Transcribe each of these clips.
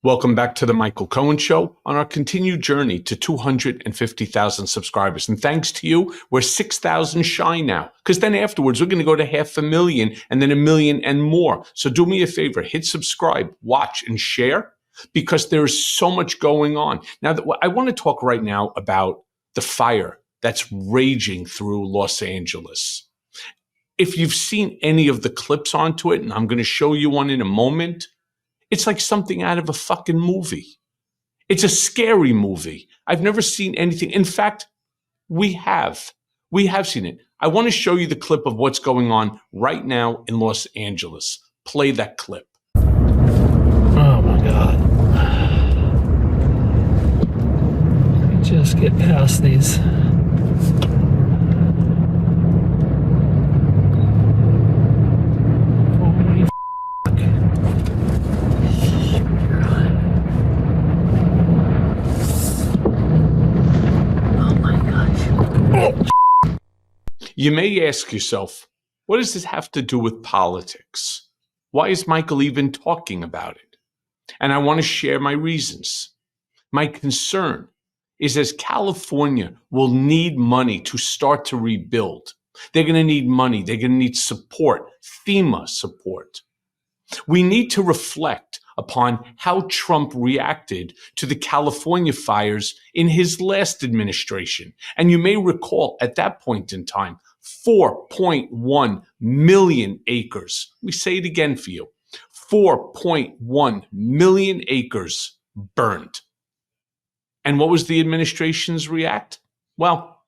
Welcome back to the Michael Cohen Show on our continued journey to 250,000 subscribers. And thanks to you, we're 6,000 shy now, because then afterwards, we're going to go to 500,000 and then 1 million and more. So do me a favor, hit subscribe, watch, and share, because there is so much going on. Now, I want to talk right now about the fire that's raging through Los Angeles. If you've seen any of the clips onto it, and I'm going to show you one in a moment, it's like something out of a fucking movie. It's a scary movie. I've never seen anything. In fact, we have seen it. I want to show you the clip of what's going on right now in Los Angeles. Play that clip. Oh my God. Let me just get past these. You may ask yourself, what does this have to do with politics? Why is Michael even talking about it? And I want to share my reasons. My concern is, as California will need money to start to rebuild, they're going to need money. They're going to need support, FEMA support. We need to reflect upon how Trump reacted to the California fires in his last administration. And you may recall at that point in time, 4.1 million acres. Let me say it again for you. 4.1 million acres burned. And what was the administration's react? Well,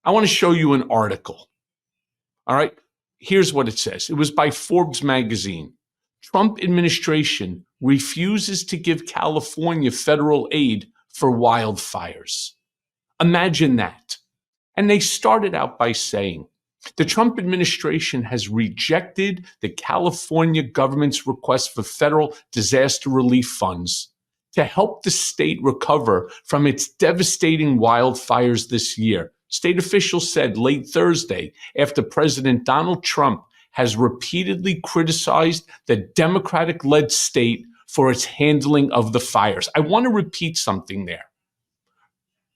I want to show you an article. All right, here's what it says. It was by Forbes magazine. Trump administration refuses to give California federal aid for wildfires. Imagine that. And they started out by saying, the Trump administration has rejected the California government's request for federal disaster relief funds to help the state recover from its devastating wildfires this year. State officials said late Thursday, after President Donald Trump has repeatedly criticized the Democratic-led state for its handling of the fires. I want to repeat something there.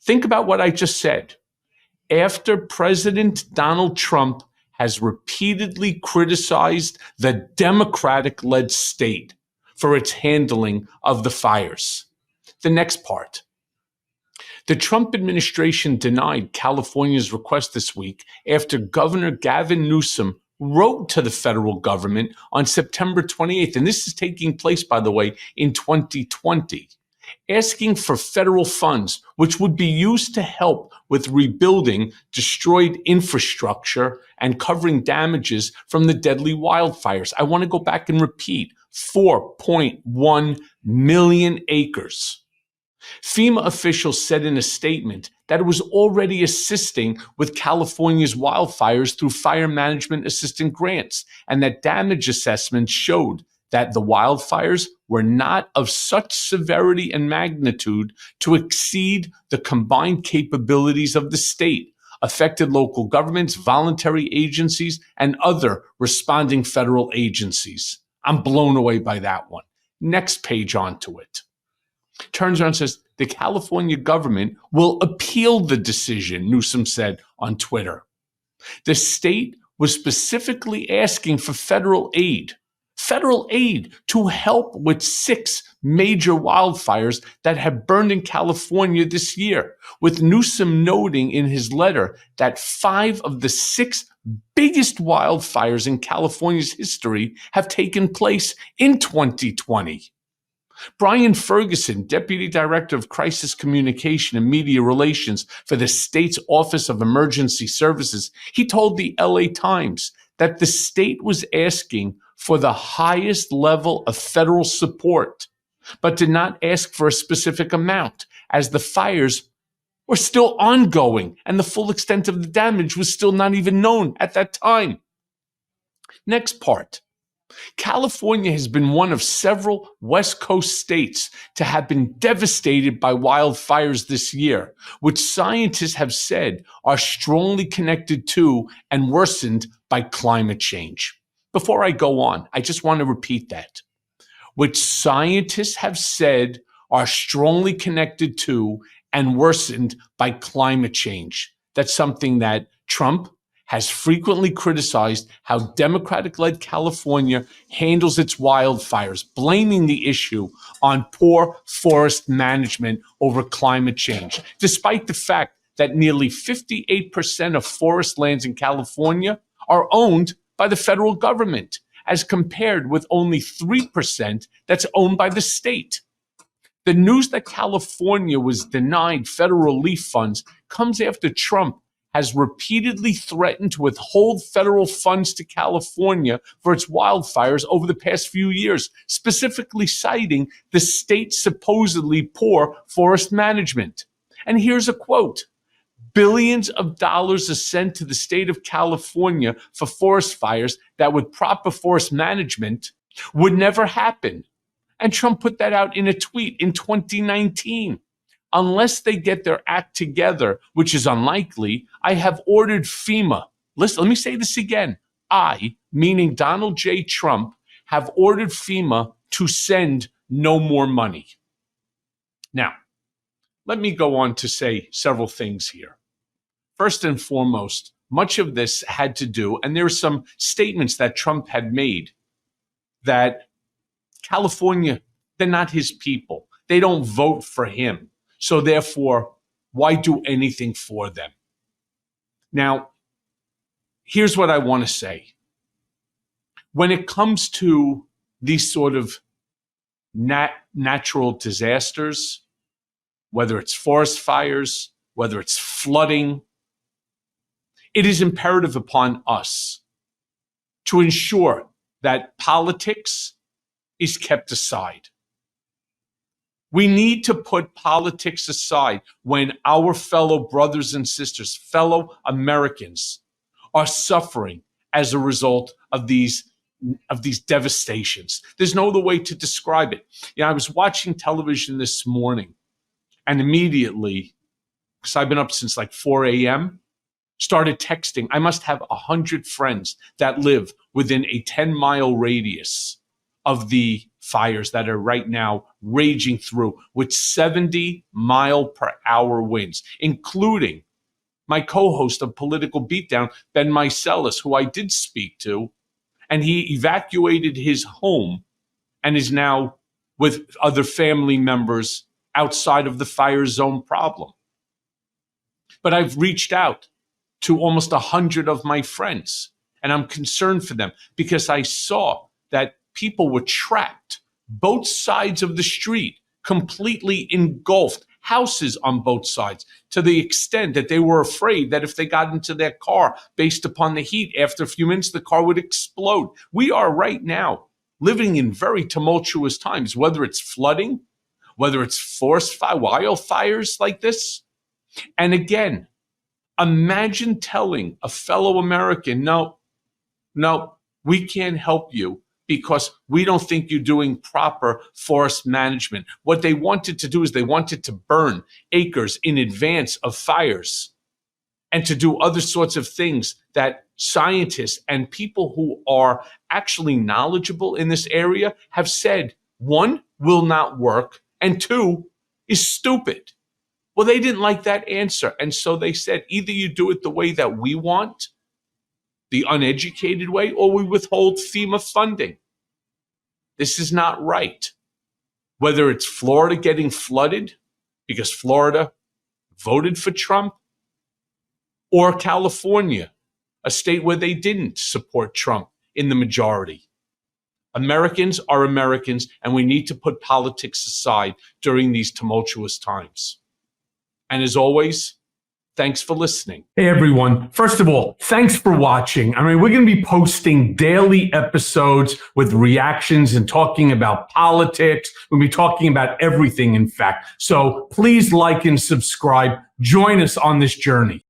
Think about what I just said. After President Donald Trump has repeatedly criticized the Democratic-led state for its handling of the fires. The next part. The Trump administration denied California's request this week after Governor Gavin Newsom wrote to the federal government on September 28th, and this is taking place, by the way, in 2020, asking for federal funds, which would be used to help with rebuilding destroyed infrastructure and covering damages from the deadly wildfires. I want to go back and repeat, 4.1 million acres. FEMA officials said in a statement that it was already assisting with California's wildfires through fire management assistance grants, and that damage assessments showed that the wildfires were not of such severity and magnitude to exceed the combined capabilities of the state, affected local governments, voluntary agencies, and other responding federal agencies. I'm blown away by that one. Next page onto it. Turns around and says, the California government will appeal the decision, Newsom said on Twitter. The state was specifically asking for federal aid to help with 6 major wildfires that have burned in California this year, with Newsom noting in his letter that 5 of the 6 biggest wildfires in California's history have taken place in 2020. Brian Ferguson, Deputy Director of Crisis Communication and Media Relations for the state's Office of Emergency Services, he told the LA Times that the state was asking for the highest level of federal support, but did not ask for a specific amount, as the fires were still ongoing and the full extent of the damage was still not even known at that time. Next part. California has been one of several West Coast states to have been devastated by wildfires this year, which scientists have said are strongly connected to and worsened by climate change. Before I go on, I just want to repeat that. which scientists have said are strongly connected to and worsened by climate change. That's something that Trump has frequently criticized how Democratic-led California handles its wildfires, blaming the issue on poor forest management over climate change, despite the fact that nearly 58% of forest lands in California are owned by the federal government, as compared with only 3% that's owned by the state. The news that California was denied federal relief funds comes after Trump has repeatedly threatened to withhold federal funds to California for its wildfires over the past few years, specifically citing the state's supposedly poor forest management. And here's a quote: "Billions of dollars are sent to the state of California for forest fires that with proper forest management would never happen." And Trump put that out in a tweet in 2019. "Unless they get their act together, which is unlikely, I have ordered FEMA." Listen, let me say this again. I, meaning Donald J. Trump, have ordered FEMA to send no more money. Now, let me go on to say several things here. First and foremost, much of this had to do, and there are some statements that Trump had made, that California, they're not his people. They don't vote for him. So therefore, why do anything for them? Now, here's what I want to say. When it comes to these sort of natural disasters, whether it's forest fires, whether it's flooding, it is imperative upon us to ensure that politics is kept aside. We need to put politics aside when our fellow brothers and sisters, fellow Americans, are suffering as a result of these devastations. There's no other way to describe it. I was watching television this morning, and immediately, because I've been up since like 4 a.m., started texting. I must have 100 friends that live within a 10-mile radius of the fires that are right now raging through with 70-mile-per-hour winds, including my co-host of Political Beatdown, Ben Meiselas, who I did speak to, and he evacuated his home and is now with other family members outside of the fire zone problem. But I've reached out to almost 100 of my friends, and I'm concerned for them because I saw that people were trapped, both sides of the street, completely engulfed, houses on both sides, to the extent that they were afraid that if they got into their car, based upon the heat, after a few minutes, the car would explode. We are right now living in very tumultuous times, whether it's flooding, whether it's forest fire, wildfires like this. And again, imagine telling a fellow American, no, we can't help you because we don't think you're doing proper forest management. What they wanted to do is they wanted to burn acres in advance of fires and to do other sorts of things that scientists and people who are actually knowledgeable in this area have said, one, will not work, and two, is stupid. Well, they didn't like that answer. And so they said, either you do it the way that we want, the uneducated way, or we withhold FEMA funding. This is not right. Whether it's Florida getting flooded because Florida voted for Trump, or California, a state where they didn't support Trump in the majority. Americans are Americans, and we need to put politics aside during these tumultuous times. And as always, thanks for listening. Hey, everyone. First of all, thanks for watching. We're going to be posting daily episodes with reactions and talking about politics. We'll be talking about everything, in fact. So please like and subscribe. Join us on this journey.